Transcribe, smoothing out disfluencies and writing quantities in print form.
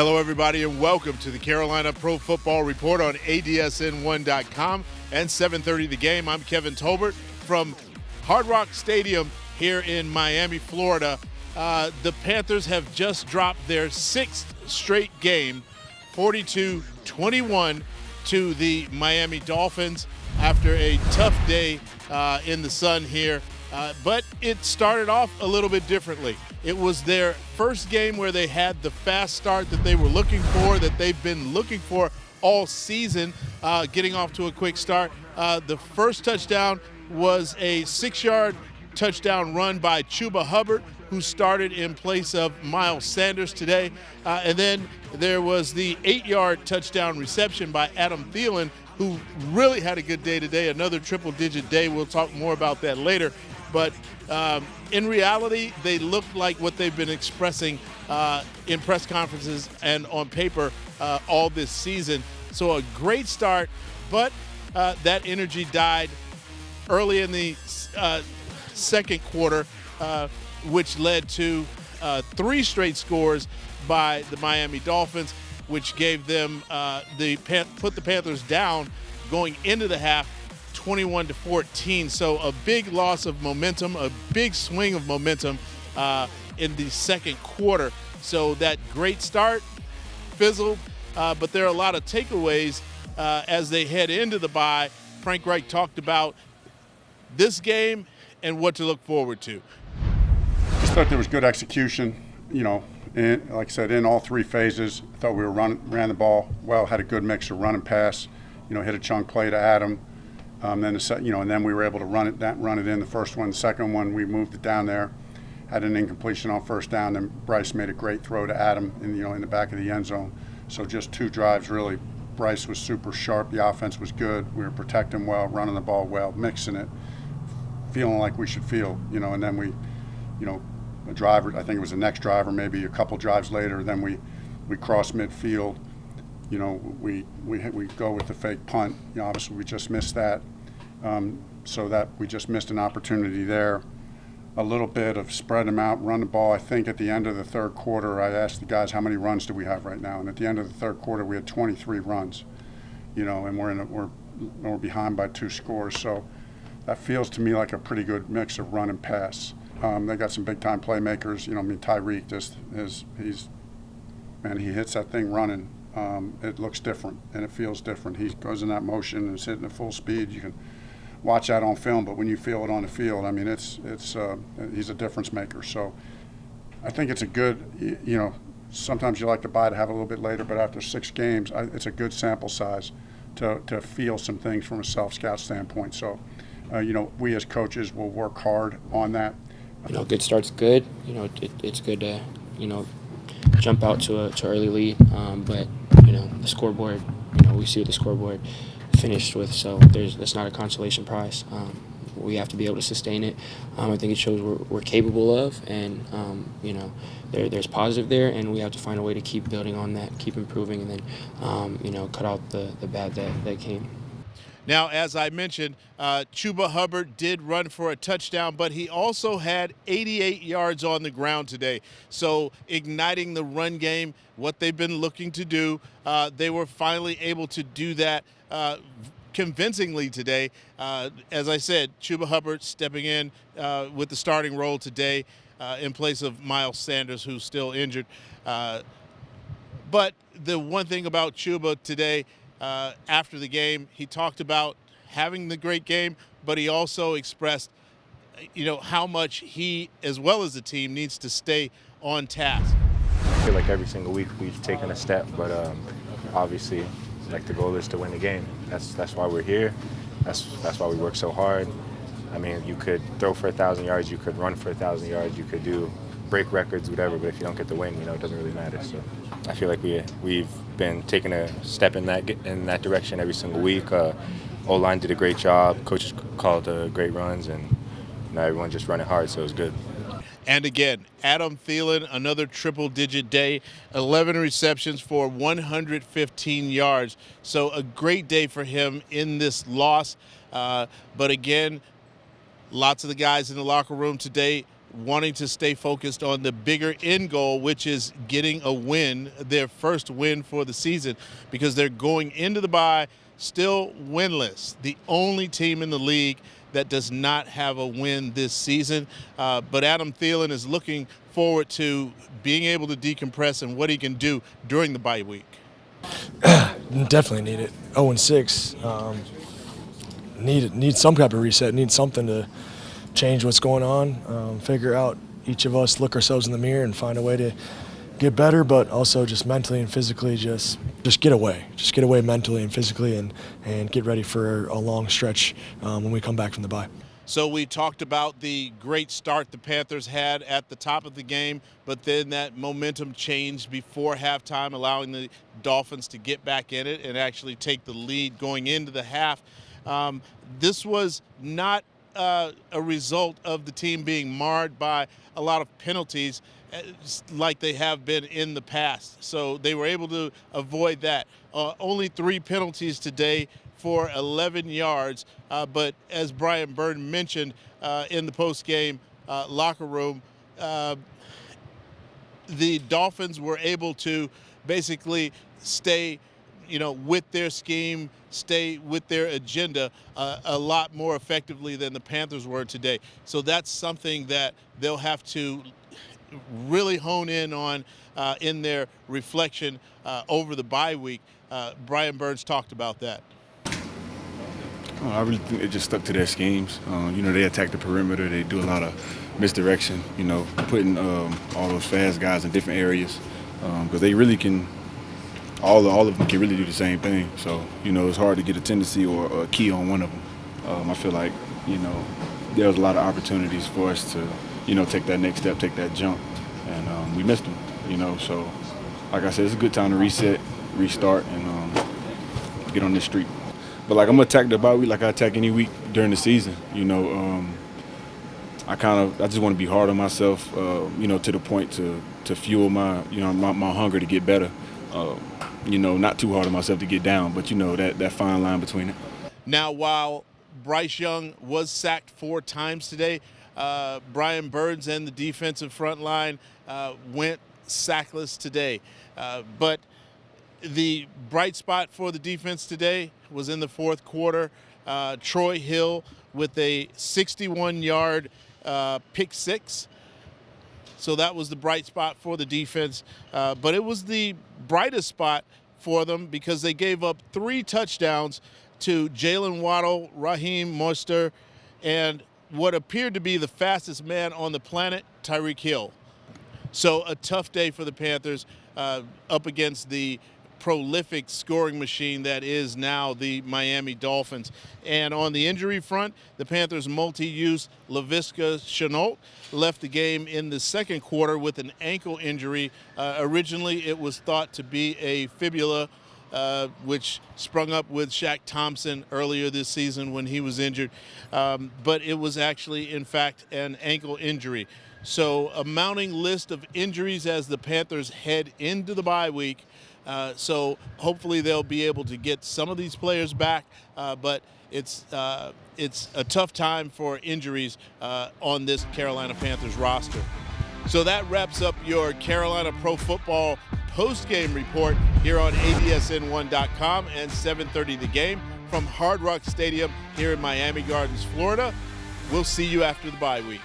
Hello, everybody, and welcome to the Carolina Pro Football Report on ADSN1.com and 730 The Game. I'm Kevin Tolbert from Hard Rock Stadium here in Miami, Florida. The Panthers have just dropped their sixth straight game, 42-21 to the Miami Dolphins after a tough day in the sun here. But it started off a little bit differently. It was their first game where they had the fast start that they were looking for, that they've been looking for all season, getting off to a quick start. The first touchdown was a 6-yard touchdown run by Chuba Hubbard, who started in place of Miles Sanders today. And then there was the 8-yard touchdown reception by Adam Thielen, who really had a good day today, another triple-digit day. We'll talk more about that later. But in reality, they look like what they've been expressing in press conferences and on paper all this season. So a great start, but that energy died early in the second quarter, which led to 3 straight scores by the Miami Dolphins, which gave them put the Panthers down going into the half, 21-14. So a big loss of momentum, a big swing of momentum in the second quarter. So that great start fizzled, but there are a lot of takeaways as they head into the bye. Frank Reich talked about this game and what to look forward to. Just thought there was good execution, like I said, in all 3 phases. I thought we ran the ball well, had a good mix of run and pass, hit a chunk play to Adam. And then we were able to run it in the first one. The second one, we moved it down there, had an incompletion on first down. Then Bryce made a great throw to Adam in the back of the end zone. So just 2 drives really. Bryce was super sharp. The offense was good. We were protecting well, running the ball well, mixing it, feeling like we should feel. And then we, a driver. I think it was the next drive, or maybe a couple drives later. Then we cross midfield. We go with the fake punt. Obviously we just missed that, so that we just missed an opportunity there. A little bit of spread them out, run the ball. I think at the end of the third quarter, I asked the guys, how many runs do we have right now? And at the end of the third quarter, we had 23 runs. And we're behind by 2 scores. So that feels to me like a pretty good mix of run and pass. They got some big time playmakers. Tyreek he hits that thing running. It looks different and it feels different. He goes in that motion and is hitting at full speed. You can watch that on film, but when you feel it on the field, he's a difference maker. So I think it's a good, sometimes you like to buy to have a little bit later, but after 6 games, it's a good sample size to feel some things from a self-scout standpoint. So, we as coaches will work hard on that. Good start's good. It's good to, jump out to an early lead, but the scoreboard, we see what the scoreboard finished with, so that's not a consolation prize. We have to be able to sustain it. I think it shows we're capable of, and there's positive there, and we have to find a way to keep building on that, keep improving, and then cut out the bad that came. Now, as I mentioned, Chuba Hubbard did run for a touchdown, but he also had 88 yards on the ground today. So igniting the run game, what they've been looking to do, they were finally able to do that convincingly today. As I said, Chuba Hubbard stepping in with the starting role today in place of Miles Sanders, who's still injured. But the one thing about Chuba today, after the game, he talked about having the great game, but he also expressed, how much he, as well as the team, needs to stay on task. I feel like every single week we've taken a step, but obviously, the goal is to win the game. That's why we're here. That's why we work so hard. You could throw for 1,000 yards, you could run for 1,000 yards, you could break records, whatever, but if you don't get the win, it doesn't really matter. So I feel like we've been taking a step in that direction every single week. O-line did a great job. Coaches called great runs, and everyone just running hard, so it was good. And again, Adam Thielen, another triple-digit day, 11 receptions for 115 yards. So a great day for him in this loss. But again, lots of the guys in the locker room today wanting to stay focused on the bigger end goal, which is getting a win, their first win for the season, because they're going into the bye still winless. The only team in the league that does not have a win this season. But Adam Thielen is looking forward to being able to decompress and what he can do during the bye week. Definitely need it. 0-6. Need some type of reset. Need something to change what's going on. Figure out, each of us look ourselves in the mirror and find a way to get better, but also just mentally and physically just get away. Just get away mentally and physically and get ready for a long stretch when we come back from the bye. So we talked about the great start the Panthers had at the top of the game, but then that momentum changed before halftime, allowing the Dolphins to get back in it and actually take the lead going into the half. This was not a result of the team being marred by a lot of penalties like they have been in the past. So they were able to avoid that. Only 3 penalties today for 11 yards. But as Brian Burton mentioned in the post-game locker room, the Dolphins were able to basically stay with their scheme, stay with their agenda a lot more effectively than the Panthers were today. So that's something that they'll have to really hone in on in their reflection over the bye week. Brian Burns talked about that. I really think they just stuck to their schemes. They attack the perimeter. They do a lot of misdirection, putting all those fast guys in different areas because they really can – all of them can really do the same thing. So, it's hard to get a tendency or a key on one of them. I feel like, there was a lot of opportunities for us to, take that next step, take that jump, and we missed them, So, like I said, it's a good time to reset, restart, and get on this streak. But, I'm going to attack the bye week like I attack any week during the season, I just want to be hard on myself, to the point to fuel my, my hunger to get better. Not too hard on myself to get down, but that fine line between it. Now, while Bryce Young was sacked 4 times today, Brian Burns and the defensive front line went sackless today. But the bright spot for the defense today was in the fourth quarter. Troy Hill with a 61-yard pick six. So that was the bright spot for the defense. But it was the brightest spot for them because they gave up 3 touchdowns to Jalen Waddle, Raheem Mostert, and what appeared to be the fastest man on the planet, Tyreek Hill. So a tough day for the Panthers up against the prolific scoring machine that is now the Miami Dolphins. And on the injury front, the Panthers' multi-use Laviska Shenault left the game in the second quarter with an ankle injury. Originally, it was thought to be a fibula, which sprung up with Shaq Thompson earlier this season when he was injured. But it was actually, in fact, an ankle injury. So a mounting list of injuries as the Panthers head into the bye week. So hopefully they'll be able to get some of these players back, but it's a tough time for injuries on this Carolina Panthers roster. So that wraps up your Carolina Pro Football post-game report here on absn1.com and 7:30 The Game from Hard Rock Stadium here in Miami Gardens, Florida. We'll see you after the bye week.